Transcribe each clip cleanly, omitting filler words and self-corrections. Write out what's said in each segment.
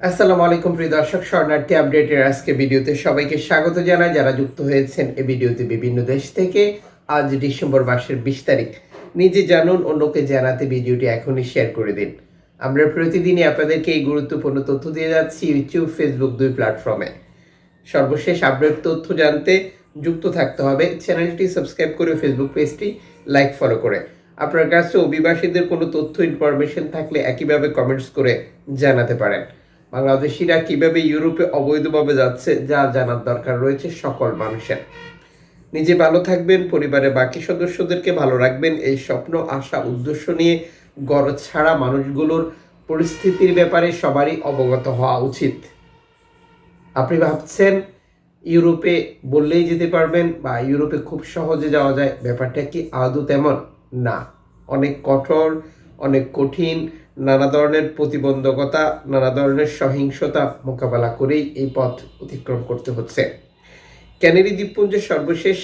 আসসালামু আলাইকুম প্রিয় দর্শক, শরণার্থী আপডেটের আজকে ভিডিওতে সবাইকে স্বাগত জানাই যারা যুক্ত হয়েছেন এই ভিডিওতে বিভিন্ন দেশ থেকে। আজ ডিসেম্বর মাসের 20 তারিখ। নিজে জানুন, অন্যকে জানাতে ভিডিওটি এখনই শেয়ার করে দিন। আমরা প্রতিদিনই আপনাদেরকে এই গুরুত্বপূর্ণ তথ্য দিয়ে যাচ্ছি ইউটিউব, ফেসবুক দুই প্ল্যাটফর্মে। সর্বশেষ আপডেট তথ্য জানতে যুক্ত থাকতে হবে। চ্যানেলটি সাবস্ক্রাইব করে ফেসবুক পেজটি লাইক ফলো করে। আপনার কাছে অভিবাসীদের কোনো তথ্য ইনফরমেশন থাকলে একইভাবে কমেন্টস করে জানাতে পারেন। বাংলাদেশিরা কিভাবে ইউরোপে অবৈধভাবে যাচ্ছে যা জানার দরকার রয়েছে সকল মানুষের। নিজে ভালো থাকবেন, পরিবারের বাকি সদস্যদেরকে ভালো রাখবেন, এই স্বপ্ন, আশা, উদ্দেশ্য নিয়ে ঘর ছাড়া মানুষগুলোর পরিস্থিতির ব্যাপারে সবারই অবগত হওয়া উচিত। আপনি ভাবছেন ইউরোপে বললেই যেতে পারবেন বা ইউরোপে খুব সহজে যাওয়া যায়, ব্যাপারটা কি আদৌ তেমন না। অনেক কঠোর, অনেক কঠিন, নানা ধরনের প্রতিবন্ধকতা, নানা ধরনের সহিংসতা মোকাবেলা করেই এই পথ অতিক্রম করতে হচ্ছে। ক্যানারি দ্বীপপুঞ্জের সর্বশেষ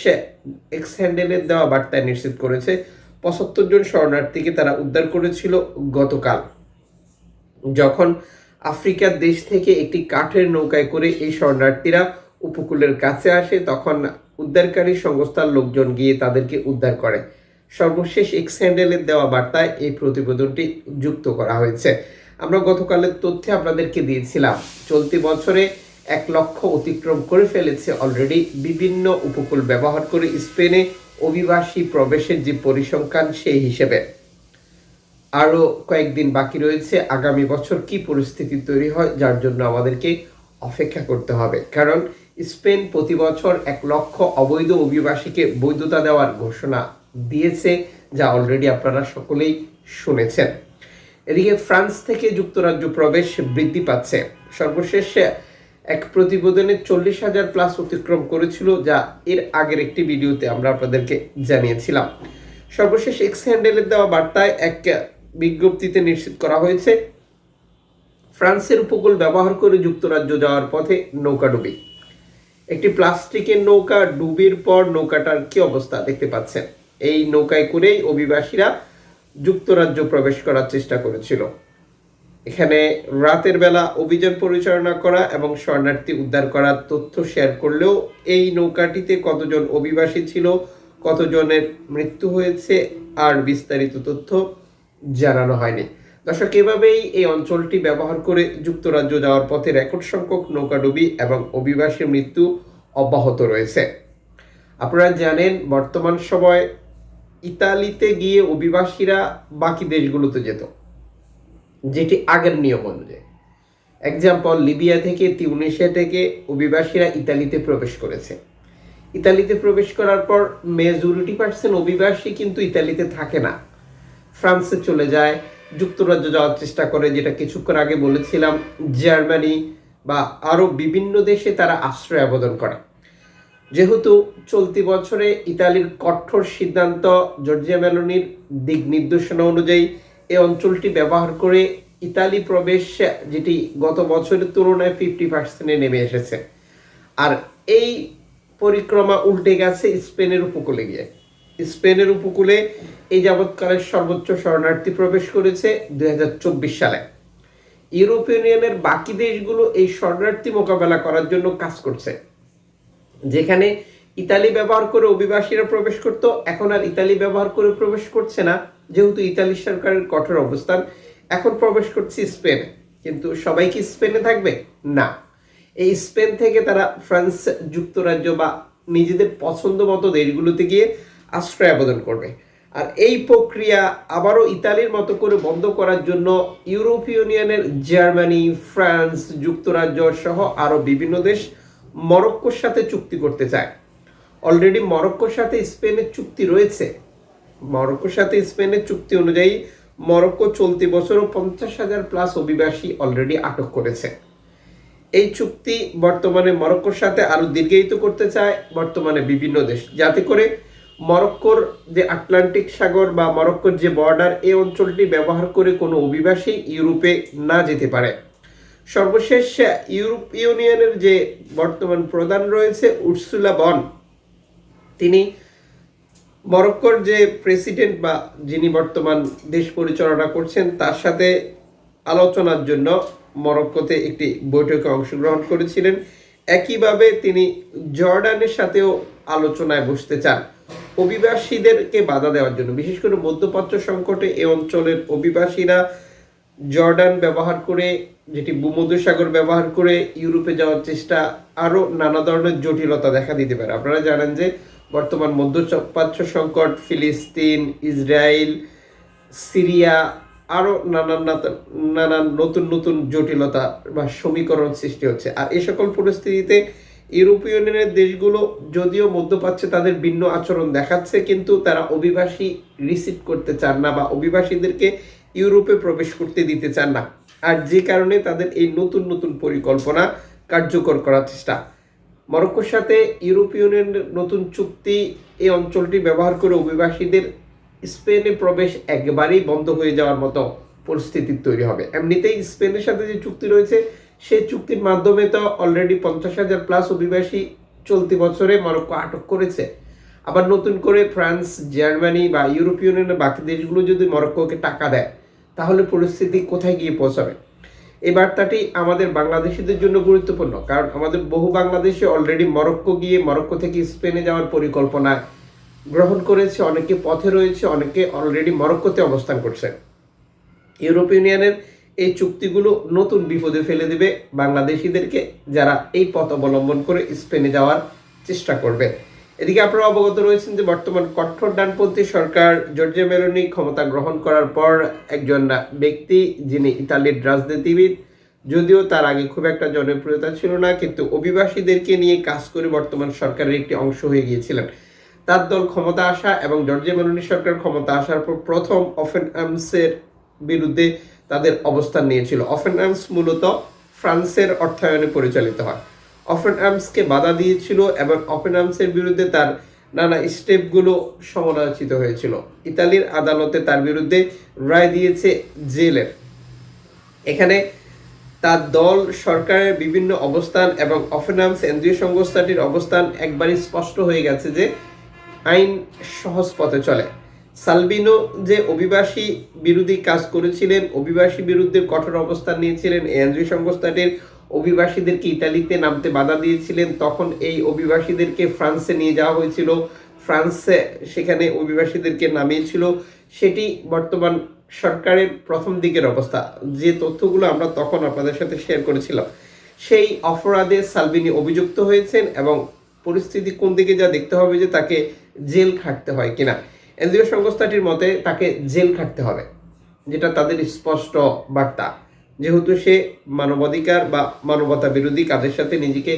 এক্স হ্যান্ডেলের দেওয়া বার্তায় নিশ্চিত করেছে 75 জন শরণার্থীকে তারা উদ্ধার করেছিল গতকাল। যখন আফ্রিকার দেশ থেকে একটি কাঠের নৌকায় করে এই শরণার্থীরা উপকূলের কাছে আসে, তখন উদ্ধারকারী সংস্থার লোকজন গিয়ে তাদেরকে উদ্ধার করে। সর্বশেষ এক্স হ্যান্ডেলের দেওয়া বার্তায় এই প্রতিবেদনটি যুক্ত করা হয়েছে। আমরা গতকালের তথ্যে আপনাদেরকে দিয়েছিলাম চলতি বছরে 1 লক্ষ অতিক্রম করে ফেলেছে অলরেডি। বিভিন্ন উপকূল ব্যবহার করে স্পেনে অভিবাসী প্রবেশের যে পরিসংখ্যান সেই হিসেবে আরও কয়েকদিন বাকি রয়েছে। আগামী বছর কি পরিস্থিতি তৈরি হয় যার জন্য আমাদেরকে অপেক্ষা করতে হবে, কারণ স্পেন প্রতি বছর 1 লক্ষ অবৈধ অভিবাসীকে বৈধতা দেওয়ার ঘোষণা দিয়েছে, যা অলরেডি আপনারা সকলেই শুনেছেন। এদিকে ফ্রান্স থেকে যুক্তরাজ্য প্রবেশ বৃদ্ধি পাচ্ছে। সর্বশেষ এক প্রতিবেদনে 40,000 প্লাস অতিক্রম করেছিল, যা এর আগের একটি ভিডিওতে আমরা আপনাদেরকে জানিয়েছিলাম। সর্বশেষ এক্স হ্যান্ডেলের দেওয়া বার্তায় এক বিজ্ঞপ্তিতে নিশ্চিত করা হয়েছে ফ্রান্সের উপকূল ব্যবহার করে যুক্তরাজ্য যাওয়ার পথে নৌকাডুবি। একটি প্লাস্টিকের নৌকা ডুবির পর নৌকাটার কি অবস্থা দেখতে পাচ্ছেন। এই নৌকায় করেই অভিবাসীরা যুক্তরাজ্য প্রবেশ করার চেষ্টা করেছিল। এখানে রাতের বেলা অভিযান পরিচালনা করা এবং শরণার্থী উদ্ধার করার তথ্য শেয়ার করলেও এই নৌকাটিতে কতজন অভিবাসী ছিল, কতজনের মৃত্যু হয়েছে আর বিস্তারিত তথ্য জানানো হয়নি। দর্শক, এভাবেই এই অঞ্চলটি ব্যবহার করে যুক্তরাজ্য যাওয়ার পথে রেকর্ড সংখ্যক নৌকাডুবি এবং অভিবাসীর মৃত্যু অব্যাহত রয়েছে। আপনারা জানেন বর্তমান সময় ইতালিতে গিয়ে অভিবাসীরা বাকি দেশগুলোতে যেত, যেটি আগের নিয়ম অনুযায়ী। এক্সাম্পল, লিবিয়া থেকে, তিউনিসিয়া থেকে অভিবাসীরা ইতালিতে প্রবেশ করেছে। ইতালিতে প্রবেশ করার পর মেজরিটি পার্সেন্ট অভিবাসী কিন্তু ইতালিতে থাকে না, ফ্রান্সে চলে যায়, যুক্তরাজ্য যাওয়ার চেষ্টা করে, যেটা কিছুক্ষণ আগে বলেছিলাম, জার্মানি বা আরও বিভিন্ন দেশে তারা আশ্রয় আবেদন করে। যেহেতু চলতি বছরে ইতালির কঠোর সিদ্ধান্ত, জর্জিয়া মেলোনির দিক নির্দেশনা অনুযায়ী এই অঞ্চলটি ব্যবহার করে ইতালি প্রবেশ, যেটি গত বছরের তুলনায় 50% নেমে এসেছে। আর এই পরিক্রমা উল্টে গেছে স্পেনের উপকূলে গিয়ে। স্পেনের উপকূলে এই যাবৎকালের সর্বোচ্চ শরণার্থী প্রবেশ করেছে 2024 সালে। ইউরোপীয় ইউনিয়নের বাকি দেশগুলো এই শরণার্থী মোকাবেলা করার জন্য কাজ করছে। যেখানে ইতালি ব্যবহার করে অভিবাসীরা প্রবেশ করত, এখন আর ইতালি ব্যবহার করে প্রবেশ করছে না, যেহেতু ইতালি সরকারের কঠোর অবস্থান। এখন প্রবেশ করছে স্পেনে। কিন্তু সবাই কি স্পেনে থাকবে? না। এই স্পেন থেকে তারা ফ্রান্স, যুক্তরাজ্য বা নিজেদের পছন্দ মতো দেশগুলোতে গিয়ে আশ্রয় আবেদন করবে। আর এই প্রক্রিয়া আবারও ইতালির মতো করে বন্ধ করার জন্য ইউরোপীয় ইউনিয়নের জার্মানি, ফ্রান্স, যুক্তরাজ্য সহ আরও বিভিন্ন দেশ মরক্কোর সাথে চুক্তি করতে চায়। অলরেডি মরক্কোর সাথে স্পেনের চুক্তি রয়েছে। মরক্কোর সাথে স্পেনের চুক্তি অনুযায়ী মরক্কো চলতি বছরও 50,000 প্লাস অভিবাসী অলরেডি আটক করেছে। এই চুক্তি বর্তমানে মরক্কোর সাথে আরো দীর্ঘায়িত করতে চায় বর্তমানে বিভিন্ন দেশ, যাতে করে মরক্কোর যে আটলান্টিক সাগর বা মরক্কোর যে বর্ডার, এই অঞ্চলটি ব্যবহার করে কোনো অভিবাসী ইউরোপে না যেতে পারে। সর্বশেষ ইউরোপীয় ইউনিয়নের যে বর্তমান প্রধান রয়েছে উর্সুলা বন, তিনি মরক্কোর যে প্রেসিডেন্ট বা যিনি বর্তমান দেশ পরিচালনা করছেন তার সাথে আলোচনার জন্য মরক্কোতে একটি বৈঠকে অংশগ্রহণ করেছিলেন। একইভাবে তিনি জর্ডানের সাথেও আলোচনায় বসতে চান অভিবাসীদেরকে বাধা দেওয়ার জন্য। বিশেষ করে মধ্যপ্রাচ্য সংকটে এই অঞ্চলের অভিবাসীরা জর্ডান ব্যবহার করে, যেটি ভূমধ্যসাগর ব্যবহার করে ইউরোপে যাওয়ার চেষ্টা, আরও নানা ধরনের জটিলতা দেখা দিতে পারে। আপনারা জানেন যে বর্তমান মধ্যপ্রাচ্য সংকট, ফিলিস্তিন, ইসরায়েল, সিরিয়া, আরও নানান নতুন নতুন জটিলতা বা সমীকরণ সৃষ্টি হচ্ছে। আর এই সকল পরিস্থিতিতে ইউরোপীয় ইউনিয়নের দেশগুলো যদিও মধ্যপ্রাচ্যে তাদের ভিন্ন আচরণ দেখাচ্ছে, কিন্তু তারা অভিবাসী রিসিভ করতে চান না বা অভিবাসীদেরকে ইউরোপে প্রবেশ করতে দিতে চান না। আর যে কারণে তাদের এই নতুন নতুন পরিকল্পনা কার্যকর করার চেষ্টা। মরক্কোর সাথে ইউরোপীয় ইউনিয়নের নতুন চুক্তি এই অঞ্চলটি ব্যবহার করে অভিবাসীদের স্পেনে প্রবেশ একবারেই বন্ধ হয়ে যাওয়ার মতো পরিস্থিতি তৈরি হবে। এমনিতেই স্পেনের সাথে যে চুক্তি রয়েছে সেই চুক্তির মাধ্যমে তো অলরেডি 50,000 প্লাস অভিবাসী চলতি বছরে মরক্কো আটক করেছে। আবার নতুন করে ফ্রান্স, জার্মানি বা ইউরোপীয় ইউনিয়নের বাকি দেশগুলো যদি মরক্কোকে টাকা দেয় তাহলে পরিস্থিতি কোথায় গিয়ে পৌঁছাবে। এই বার্তাটি আমাদের বাংলাদেশিদের জন্য গুরুত্বপূর্ণ, কারণ আমাদের বহু বাংলাদেশে অলরেডি মরক্কো গিয়ে মরক্কো থেকে স্পেনে যাওয়ার পরিকল্পনা গ্রহণ করেছে, অনেকে পথে রয়েছে, অনেকে অলরেডি মরক্কোতে অবস্থান করছে। ইউরোপীয় ইউনিয়নের এই চুক্তিগুলো নতুন বিপদে ফেলে দেবে বাংলাদেশিদেরকে, যারা এই পথ অবলম্বন করে স্পেনে যাওয়ার চেষ্টা করবে। এদিকে আপনারা অবগত রয়েছেন যে বর্তমান কঠোর ডানপন্থী সরকার জর্জিয়া মেলোনি ক্ষমতা গ্রহণ করার পর একজন ব্যক্তি, যিনি ইতালির রাজনীতিবিদ, যদিও তার আগে খুব একটা জনপ্রিয়তা ছিল না, কিন্তু অভিবাসীদেরকে নিয়ে কাজ করে বর্তমান সরকারের একটি অংশ হয়ে গিয়েছিলেন। তার দল ক্ষমতা আসা এবং জর্জিয়া মেলোনি সরকার ক্ষমতা আসার পর প্রথম অফেনআর্মসের বিরুদ্ধে তাদের অবস্থান নিয়েছিল। অফেনআর্মস মূলত ফ্রান্সের অর্থায়নে পরিচালিত হয়। অফেনআর্মসকে বাধা দিয়েছিল এবং অফেনআর্মসের বিরুদ্ধে তার নানা স্টেপগুলো সমালোচিত হয়েছিল। ইতালির আদালতে তার বিরুদ্ধে রায় দিয়েছে জেলের। এখানে তার দল, সরকারের বিভিন্ন অবস্থান এবং অফেনআর্মস এনজিও সংস্থাটির অবস্থান একবারই স্পষ্ট হয়ে গেছে যে আইন সহজ পথে চলে। সালভিনো যে অভিবাসী বিরোধী কাজ করেছিলেন, অভিবাসী বিরুদ্ধে কঠোর অবস্থান নিয়েছিলেন, এনজিও সংস্থাটির অভিবাসীদেরকে ইতালিতে নামতে বাধা দিয়েছিলেন, তখন এই অভিবাসীদেরকে ফ্রান্সে নিয়ে যাওয়া হয়েছিল, ফ্রান্সে সেখানে অভিবাসীদেরকে নামিয়েছিল। সেটি বর্তমান সরকারের প্রথম দিকের অবস্থা, যে তথ্যগুলো আমরা তখন আপনাদের সাথে শেয়ার করেছিলাম। সেই অপরাধে সালভিনি অভিযুক্ত হয়েছেন এবং পরিস্থিতি কোন দিকে যা দেখতে হবে যে তাকে জেল খাটতে হয় কিনা। এনজিও সংস্থাটির মতে তাকে জেল খাটতে হবে, যেটা তাদের স্পষ্ট বার্তা, যেহেতু সে মানবাধিকার বা মানবতা বিরোধী কাজের সাথে নিজেকে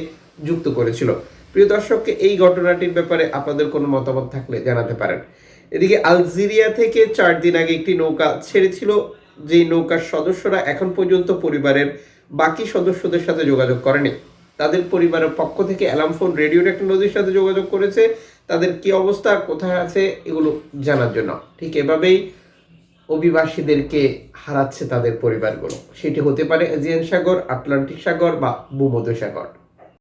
যুক্ত করেছিল। প্রিয় দর্শককে এই ঘটনাটির ব্যাপারে আপনাদের কোনো মতামত থাকলে জানাতে পারেন। এদিকে আলজেরিয়া থেকে 4 দিন আগে একটি নৌকা ছেড়েছিল, যেই নৌকার সদস্যরা এখন পর্যন্ত পরিবারের বাকি সদস্যদের সাথে যোগাযোগ করেনি। তাদের পরিবারের পক্ষ থেকে অ্যালার্ম ফোন, রেডিও টেকনোলজির সাথে যোগাযোগ করেছে তাদের কি অবস্থা, কোথায় আছে এগুলো জানার জন্য। ঠিক এভাবেই অভিবাসীদেরকে হারাচ্ছে তাদের পরিবারগুলো। সেটি হতে পারে এজিয়ান সাগর, আটলান্টিক সাগর বা ভূমধ্যসাগর।